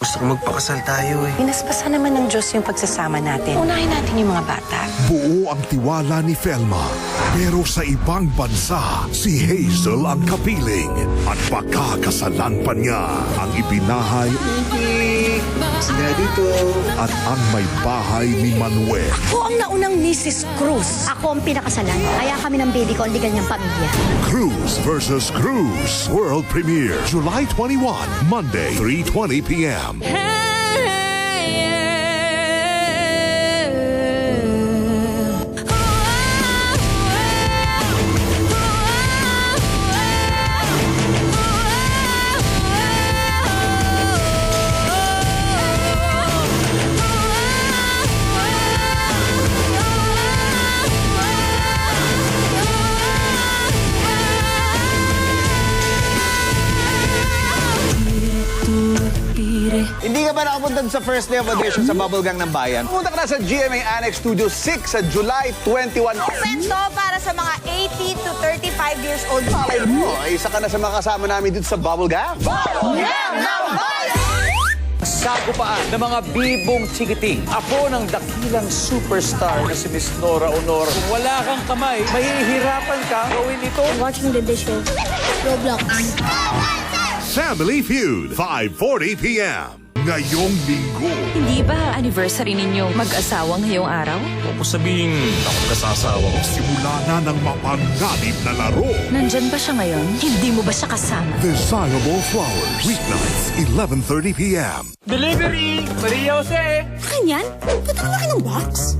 Gusto ko magpakasal tayo eh. Pinaspasan naman ng Diyos yung pagsasama natin. Unahin natin yung mga bata. Buo ang tiwala ni Felma. Pero sa ibang bansa, si Hazel ang kapiling. At pakakasalan pa niya ang ipinahay Sila dito. at ang may bahay ni Manuel. Ako ang naunang Mrs. Cruz. Ako ang pinakasalan. Kaya kami ng baby ko ang legal niyang pamilya. Cruz versus Cruz. World premiere July 21, Monday, 3:20 p.m. Hindi ka ba nakapunta sa first day of audition sa Bubble Gang ng Bayan? Pumunta ka na sa GMA Annex Studio 6 sa July 21. Kwento para sa mga 18 to 35 years old. Malay mo, isa ka na sa mga kasama namin dito sa Bubble Gang. Sagupaan ng mga bibong chikiting. Apo ng dakilang superstar na si Miss Nora Honor. Kung wala kang kamay, mahihirapan ka gawin ito. Watching the dishes. Roblox. Family Feud, 5:40 p.m. Ngayong linggo. Hindi ba anniversary ninyo mag-asawa ngayong araw? Huwag mo sabihin, takot ka sa asawa ko. Simula na ng mapanganib na laro. Nandyan ba siya ngayon? Hindi mo ba siya kasama? Desirable Flowers. Weeknights, 11:30 p.m. Delivery! Maria Jose! Kanyan? Ba't ang laki ng box?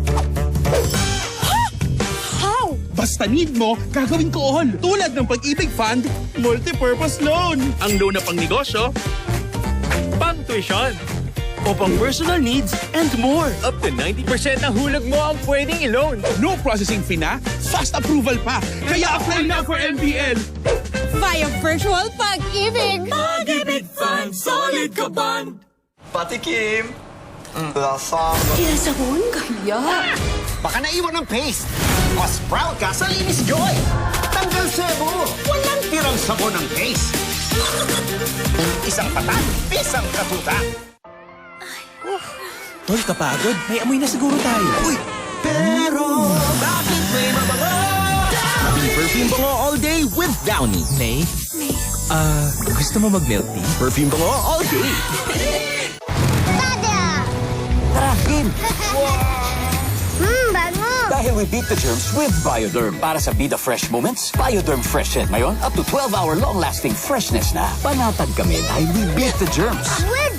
How? Basta need mo, gagawin ko all. Tulad ng Pag-ibig Fund, Multi-Purpose Loan. Ang loan na pang negosyo, pang tuition, o pang personal needs, and more. Up to 90% ng hulog mo ang pwedeng i-loan. No processing fee na, fast approval pa. Kaya apply na for MPL. Via virtual pag-ibig. Pag-ibig Fund, solid ka band. Pati Kim. Lasang. Kinasahon? Kaya. Baka naiwan ng paste. Mas proud ka sa Linis Joy. Tanggal sebo. Walang tirang sabon ng paste. Isang patak, isang katuta. Tol, kapagod. May amoy na siguro tayo. Uy! Pero bakit may mabango? Maging perfume bango all day with Downy. May? Gusto mo mag-milk tea? Perfume bango all day. Tara, Kim. Bango! Dahil we beat the germs with Bioderm. Para sa Be The Fresh Moments, Bioderm Freshen. Ngayon, up to 12-hour long-lasting freshness na. Panatag kami dahil we beat the germs. With